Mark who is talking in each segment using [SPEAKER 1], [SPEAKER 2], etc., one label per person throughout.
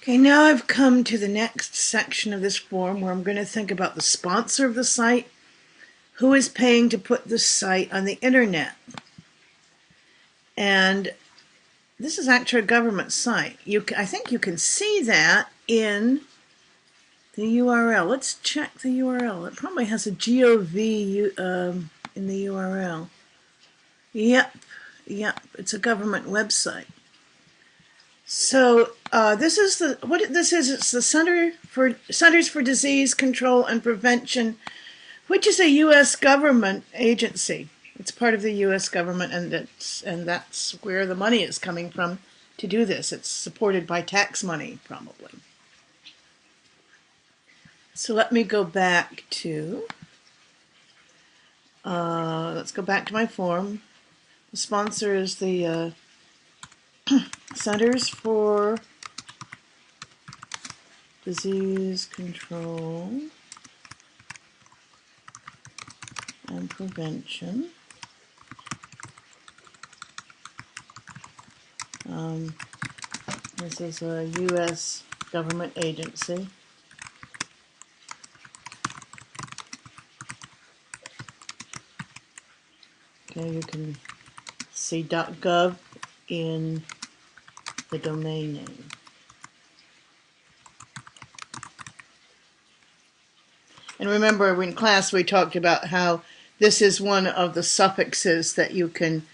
[SPEAKER 1] Okay, now I've come to the next section of this form where I'm going to think about the sponsor of the site, who is paying to put the site on the internet. And this is actually a government site. I think you can see that in the URL. Let's check the URL. It probably has a GOV in the URL. Yep, it's a government website. So this is it's the Centers for Disease Control and Prevention, which is a U.S. government agency. It's part of the U.S. government, and that's where the money is coming from to do this. It's supported by tax money, probably. So let me go back to. Let's go back to my form. The sponsor is the Centers for Disease Control and Prevention. This is a U.S. government agency. Okay, you can see .gov in the domain name. And remember, in class we talked about how this is one of the suffixes that you can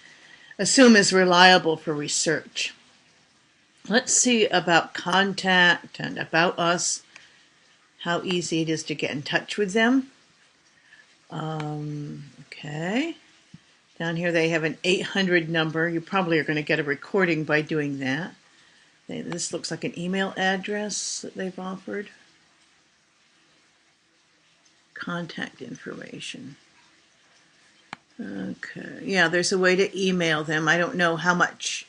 [SPEAKER 1] assume is reliable for research. Let's see about contact and about us, how easy it is to get in touch with them. Okay. Down here they have an 800 number. You probably are going to get a recording by doing that. This looks like an email address that they've offered. Contact information. Okay, yeah, there's a way to email them. I don't know how much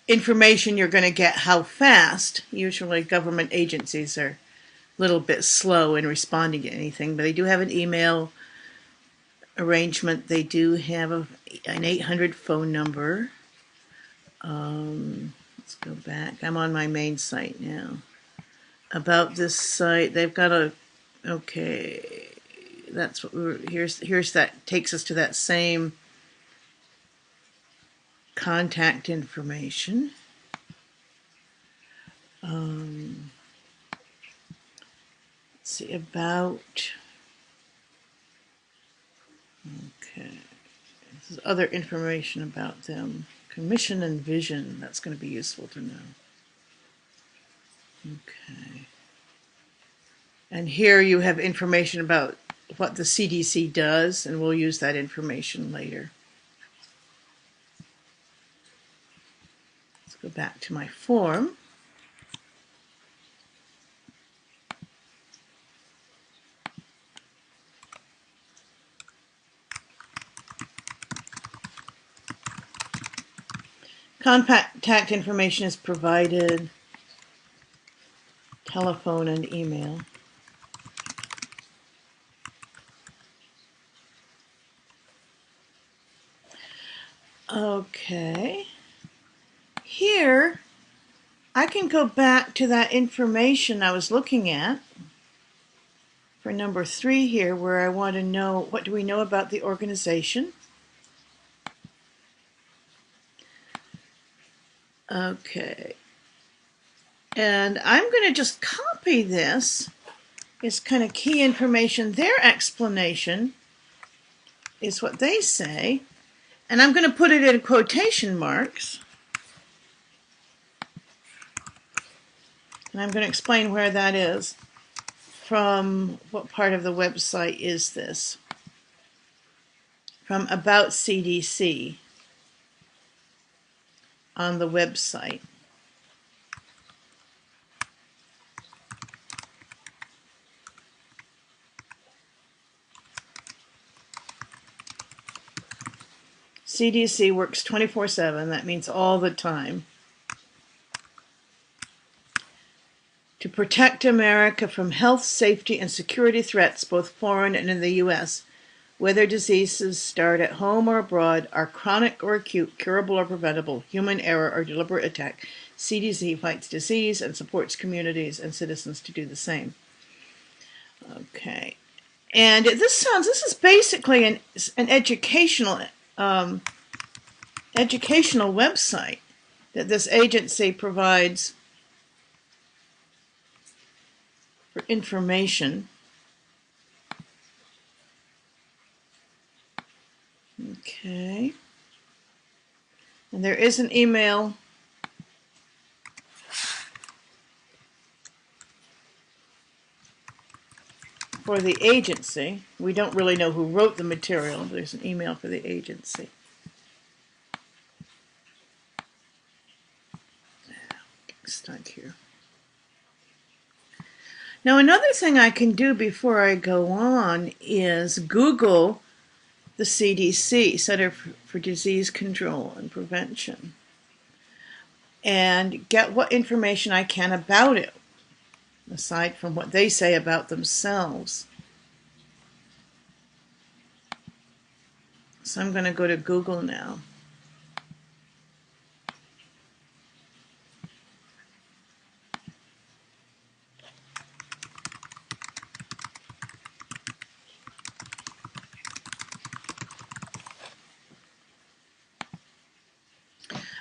[SPEAKER 1] information you're going to get, how fast. Usually government agencies are a little bit slow in responding to anything, but they do have an email arrangement. They do have an 800 phone number. Let's go back. I'm on my main site now. About this site, they've got a, okay, that's what we were, here's that, takes us to that same contact information. Let's see, about, okay, this is other information about them. Commission and vision, that's going to be useful to know. Okay. And here you have information about what the CDC does, and we'll use that information later. Let's go back to my form. Contact information is provided, telephone and email. Okay, here I can go back to that information I was looking at for number 3 here, where I want to know what do we know about the organization. Okay, and I'm going to just copy this. It's kind of key information. Their explanation is what they say, and I'm going to put it in quotation marks. And I'm going to explain where that is. From what part of the website is this? From About CDC on the website. CDC works 24/7, that means all the time, to protect America from health, safety, and security threats, both foreign and in the U.S., whether diseases start at home or abroad, are chronic or acute, curable or preventable, human error or deliberate attack. CDC fights disease and supports communities and citizens to do the same. Okay. And this is basically an educational website that this agency provides for information. Okay. And there is an email for the agency. We don't really know who wrote the material, but there's an email for the agency. Getting stuck here. Now, another thing I can do before I go on is Google the CDC, Center for Disease Control and Prevention, and get what information I can about it, aside from what they say about themselves. So I'm going to go to Google now.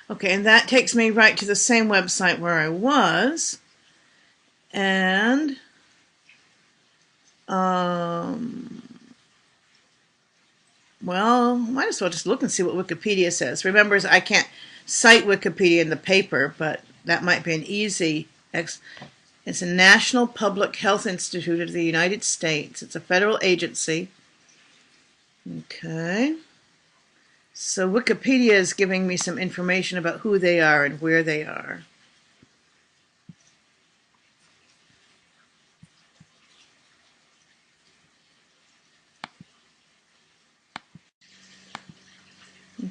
[SPEAKER 1] Okay, and that takes me right to the same website where I was. And well, might as well just look and see what Wikipedia says. Remember, I can't cite Wikipedia in the paper, but that might be an easy. It's a National Public Health Institute of the United States. It's a federal agency. Okay. So Wikipedia is giving me some information about who they are and where they are.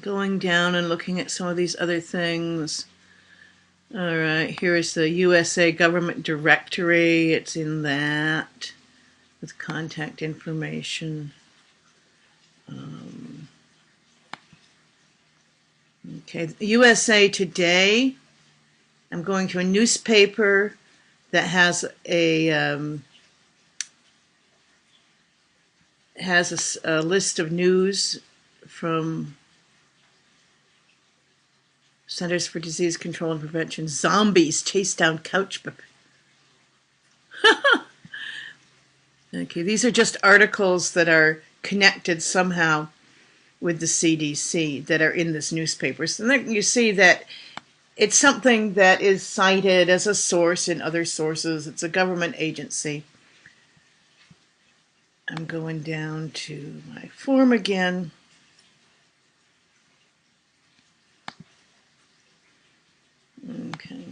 [SPEAKER 1] Going down and looking at some of these other things. All right, here is the USA Government Directory. It's in that with contact information. Okay, USA Today. I'm going to a newspaper that has a list of news from Centers for Disease Control and Prevention. Zombies chase down couch. Okay, these are just articles that are connected somehow with the CDC that are in this newspaper. So then you see that it's something that is cited as a source in other sources. It's a government agency. I'm going down to my form again. Okay.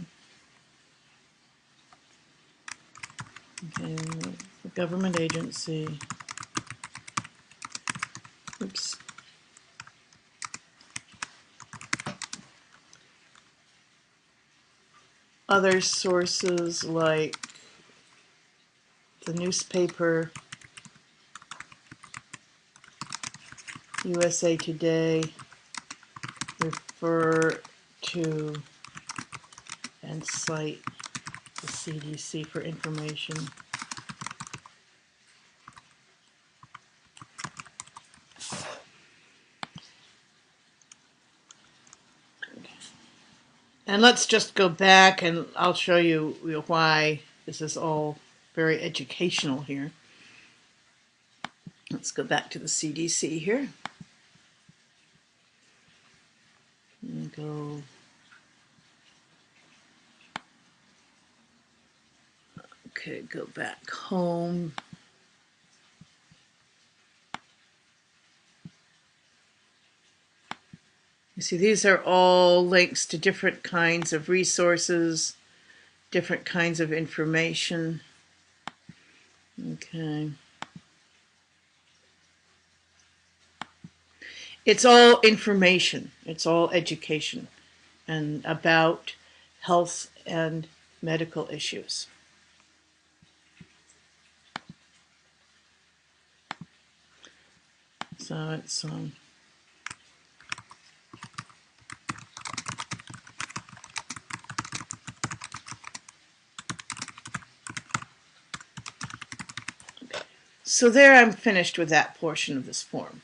[SPEAKER 1] Okay, the government agency. Oops. Other sources like the newspaper, USA Today, refer to and cite the CDC for information. And let's just go back and I'll show you why this is all very educational here. Let's go back to the CDC here. And go. Okay, go back home. You see, these are all links to different kinds of resources, different kinds of information. Okay. It's all information. It's all education and about health and medical issues. So it's So there I'm finished with that portion of this form.